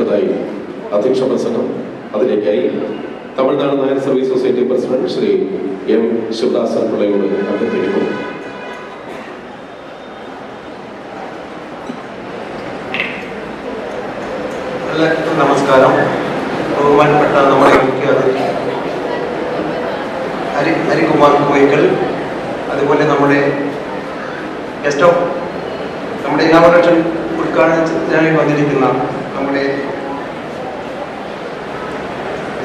അടുത്തതായി അധ്യക്ഷ പ്രസംഗം അതിലേക്കായി Tamil Nadu Nair service society president Shri M Sivadasan പിള്ളയോട് അഭ്യർത്ഥിക്കുന്നു. എല്ലാവർക്കും നമസ്കാരം. ബഹുമാനപ്പെട്ട നമ്മുടെ മുഖ്യ ഹരികുമാർ കോയിക്കൽ, അതുപോലെ നമ്മുടെ ഗസ്റ്റ് ഓഫ് നമ്മുടെ ഇനാഗുറേഷൻ ഉദ്ഘാടനത്തിനായി വന്നിരിക്കുന്ന നമ്മുടെ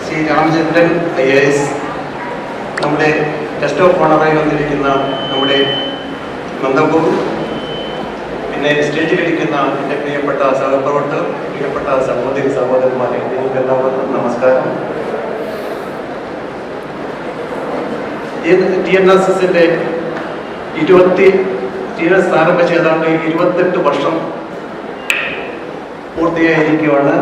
ശ്രീ രാമചന്ദ്രൻ IAS, നമ്മുടെ ഗസ്റ്റ് ഓഫ് ഓണറായി വന്നിരിക്കുന്ന നമ്മുടെ നന്ദപൂർ, പിന്നെ സ്റ്റേജിലിരിക്കുന്ന എൻ്റെ പ്രിയപ്പെട്ട സഹപ്രവർത്തകർ, പ്രിയപ്പെട്ട സഹോദരി സഹോദരന്മാരെ, നിങ്ങൾക്ക് എല്ലാവർക്കും നമസ്കാരം. TNSSന്റെ TNS ആരംഭിച്ച ഏതാണ്ട് 28 വർഷം പൂർത്തിയായിരിക്കുകയാണ്.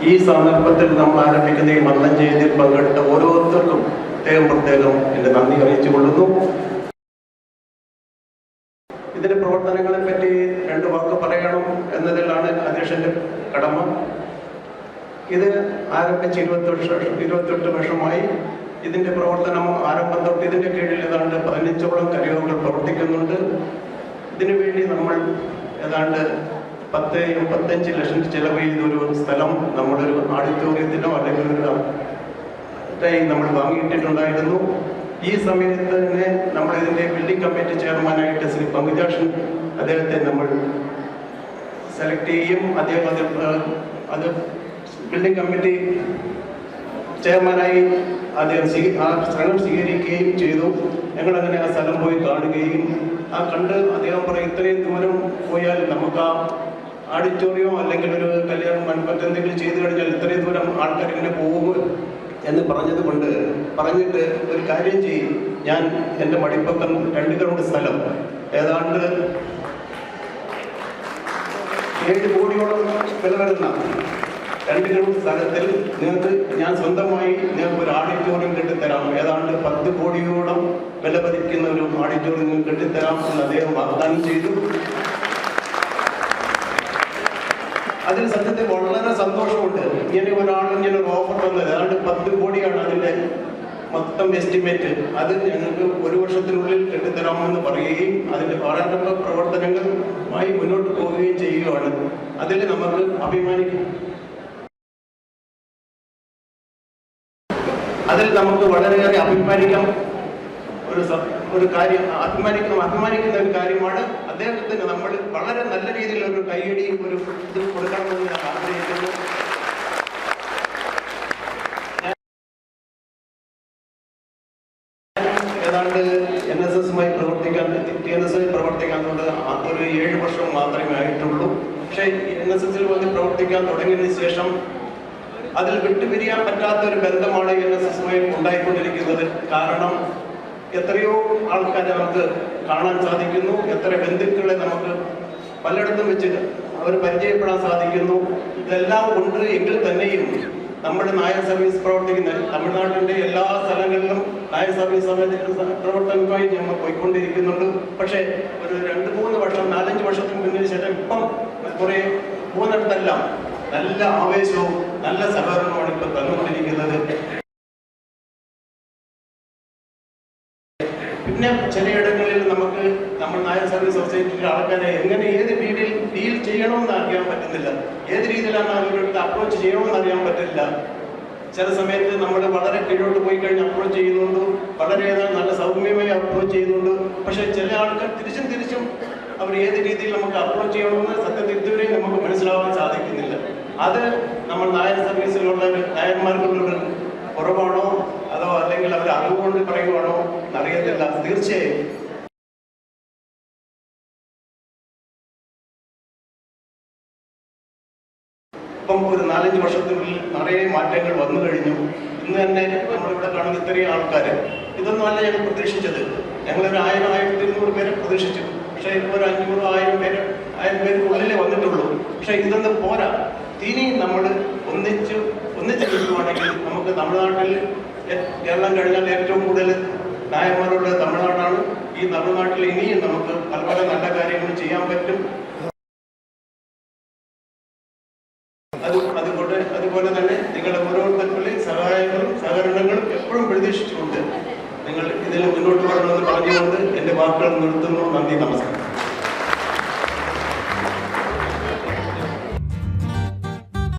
ഈ സന്ദർഭത്തിൽ നമ്മൾ ആരംഭിക്കുന്ന ഈ മല്ലഞ്ചേരിയിൽ പങ്കെടുത്ത ഓരോരുത്തർക്കും പ്രത്യേകം എൻ്റെ നന്ദി അറിയിച്ചു കൊള്ളുന്നു. ഇതിന്റെ പ്രവർത്തനങ്ങളെ പറ്റി 2 വാക്ക് പറയണം എന്നതിലാണ് അധ്യക്ഷന്റെ കടമ. ഇത് ആരംഭിച്ച് 28 വർഷമായി. ഇതിന്റെ പ്രവർത്തനം ആരംഭം തൊട്ട് ഇതിന്റെ കീഴിൽ ഏതാണ്ട് 15ഓളം കരയോഗങ്ങൾ പ്രവർത്തിക്കുന്നുണ്ട്. ഇതിനു വേണ്ടി നമ്മൾ ഏതാണ്ട് 10-85 ലക്ഷം ചെലവ് ചെയ്തൊരു സ്ഥലം നമ്മളൊരു ഓഡിറ്റോറിയത്തിനോ അല്ലെങ്കിൽ നമ്മൾ വാങ്ങിയിട്ടിട്ടുണ്ടായിരുന്നു. ഈ സമയത്ത് തന്നെ നമ്മൾ ഇതിന്റെ ബിൽഡിംഗ് കമ്മിറ്റി ചെയർമാനായിട്ട് ശ്രീ പങ്കുജാക്ഷൻ അദ്ദേഹത്തെ നമ്മൾ സെലക്ട് ചെയ്യും. അദ്ദേഹം അത് ബിൽഡിംഗ് കമ്മിറ്റി ചെയർമാനായി അദ്ദേഹം ആ സ്ഥലം സ്വീകരിക്കുകയും ചെയ്തു. ഞങ്ങളങ്ങനെ ആ സ്ഥലം പോയി കാണുകയും കണ്ട് അദ്ദേഹം പറയും, ഇത്രയും ദൂരം പോയാൽ നമുക്ക് ആ ഓഡിറ്റോറിയം അല്ലെങ്കിൽ ഒരു കല്യാണം മറ്റെന്തെങ്കിലും ചെയ്തു കഴിഞ്ഞാൽ ഇത്രയും ദൂരം ആൾക്കാർ ഇങ്ങനെ പോകും എന്ന് പറഞ്ഞിട്ട് ഒരു കാര്യം ചെയ്യും, ഞാൻ എൻ്റെ മടിപ്പക്കം 2 ഗ്രൗണ്ട് സ്ഥലം ഏതാണ്ട് 7 കോടിയോളം വില വരുന്ന 2 ഗ്രൗണ്ട് സ്ഥലത്തിൽ നിങ്ങൾക്ക് ഞാൻ സ്വന്തമായി നിങ്ങൾക്ക് ഒരു ഓഡിറ്റോറിയം കെട്ടിത്തരാം, ഏതാണ്ട് 10 കോടിയോളം വില പതിക്കുന്ന ഒരു ഓഡിറ്റോറിയം കെട്ടിത്തരാം എന്ന് അദ്ദേഹം വാഗ്ദാനം ചെയ്തു. അതിൽ സത്യത്തിൽ വളരെ സന്തോഷമുണ്ട്. ഇങ്ങനെ ഒരു ഓഫർ വന്നത് ഏതാണ്ട് 10 കോടിയാണ് അതിൻ്റെ മൊത്തം എസ്റ്റിമേറ്റ്. അത് ഞങ്ങൾക്ക് 1 വർഷത്തിനുള്ളിൽ കെട്ടിത്തരാമെന്ന് പറയുകയും അതിൻ്റെ പ്രാരംഭ പ്രവർത്തനങ്ങളുമായി മുന്നോട്ട് പോവുകയും ചെയ്യുകയാണ്. അതിൽ നമുക്ക് വളരെയേറെ അഭിമാനിക്കാം. ഒരു കാര്യം അഭിമാനിക്കുന്ന ഒരു കാര്യമാണ്. അദ്ദേഹത്തിന് നമ്മൾ വളരെ നല്ല രീതിയിൽ ഒരു കൈയടിയും ഒരു ഇത് കൊടുക്കണമെന്ന് ഞാൻ ആഗ്രഹിക്കുന്നു. ഏതാണ്ട് TNSസുമായി പ്രവർത്തിക്കാൻ ഒരു 7 വർഷം മാത്രമേ ആയിട്ടുള്ളൂ. പക്ഷേ NSSൽ വന്ന് പ്രവർത്തിക്കാൻ തുടങ്ങിയതിന് ശേഷം അതിൽ വിട്ടുപിരിയാൻ പറ്റാത്ത ഒരു ബന്ധമാണ് NSSുമായി ഉണ്ടായിക്കൊണ്ടിരിക്കുന്നത്. കാരണം എത്രയോ ആൾക്കാരെ നമുക്ക് കാണാൻ സാധിക്കുന്നു, എത്ര ബന്ധുക്കളെ നമുക്ക് പലയിടത്തും വെച്ച് അവർ പരിചയപ്പെടാൻ സാധിക്കുന്നു. ഇതെല്ലാം ഉണ്ട് എങ്കിൽ തന്നെയും നമ്മുടെ നായർ സർവീസ് പ്രവർത്തിക്കുന്ന തമിഴ്നാട്ടിൻ്റെ എല്ലാ സ്ഥലങ്ങളിലും നായർ സർവീസ് പ്രവർത്തനവുമായി ഞങ്ങൾ പോയിക്കൊണ്ടിരിക്കുന്നുണ്ട്. പക്ഷേ ഒരു 2-3 വർഷം 4-5 വർഷത്തിന് മുന്നിന് ശേഷം ഇപ്പം കുറേ പോകുന്നിടത്തെല്ലാം നല്ല ആവേശവും നല്ല സഹകരണമാണ് ഇപ്പം തന്നുകൊണ്ടിരിക്കുന്നത്. പിന്നെ ചിലയിടങ്ങളിൽ നമുക്ക് നമ്മൾ നായർ സർവീസ് സൊസൈറ്റിയിലെ ആൾക്കാരെ എങ്ങനെ ഏത് രീതിയിൽ ഡീൽ ചെയ്യണമെന്ന് അറിയാൻ പറ്റുന്നില്ല, ഏത് രീതിയിലാണ് അവരുടെ അപ്രോച്ച് ചെയ്യണമെന്ന് അറിയാൻ പറ്റില്ല. ചില സമയത്ത് നമ്മൾ വളരെ കീഴോട്ട് പോയി കഴിഞ്ഞ് അപ്രോച്ച് ചെയ്യുന്നുണ്ട്, വളരെയേറെ നല്ല സൗമ്യമായി അപ്രോച്ച് ചെയ്യുന്നുണ്ട്. പക്ഷേ ചില ആൾക്കാർ തിരിച്ചും അവർ ഏത് രീതിയിൽ നമുക്ക് അപ്രോച്ച് ചെയ്യണമെന്ന് സത്യത്തിൽ ഇതുവരെ നമുക്ക് മനസ്സിലാവാൻ സാധിക്കുന്നില്ല. അത് നമ്മൾ നായർ സർവീസിലുള്ള നായന്മാർക്കുള്ളൊരു കുറവാണോ അതോ അല്ലെങ്കിൽ അവർ അറിവുകൊണ്ട് പറയുവാണോ എന്നറിയത്തില്ല. തീർച്ചയായും ഇപ്പം ഒരു 4-5 വർഷത്തിനുള്ളിൽ നിറയെ മാറ്റങ്ങൾ വന്നു കഴിഞ്ഞു. ഇന്ന് തന്നെ നമ്മളിവിടെ കാണുന്ന ഇത്രയും ആൾക്കാർ, ഇതൊന്നും അല്ല ഞങ്ങൾ പ്രതീക്ഷിച്ചത്. ഞങ്ങളൊരു 1000-1200 പേരെ പ്രതീക്ഷിച്ചു. പക്ഷേ ഇപ്പോൾ ഒരു 500-1000 പേർക്കുള്ളിലേ വന്നിട്ടുള്ളൂ. പക്ഷേ ഇതൊന്നും പോരാ. ഇനിയും നമ്മൾ ഒന്നിച്ച് നിൽക്കുവാണെങ്കിൽ നമുക്ക് തമിഴ്നാട്ടിൽ കേരളം കഴിഞ്ഞാൽ ഏറ്റവും കൂടുതൽ നായന്മാരുടെ തമിഴ്നാടാണ്. ഈ തമിഴ്നാട്ടിൽ ഇനിയും നമുക്ക് പല നല്ല കാര്യങ്ങൾ ചെയ്യാൻ പറ്റും. അതുപോലെ തന്നെ നിങ്ങളുടെ ഓരോരുത്തർക്കുള്ളിൽ സഹായങ്ങളും സഹകരണങ്ങളും എപ്പോഴും പ്രതീക്ഷിച്ചുകൊണ്ട് നിങ്ങൾ ഇതിൽ മുന്നോട്ട് വരണമെന്ന് പറഞ്ഞുകൊണ്ട് എൻ്റെ വാക്കുകൾ നിർത്തുന്നു. നന്ദി, നമസ്കാരം.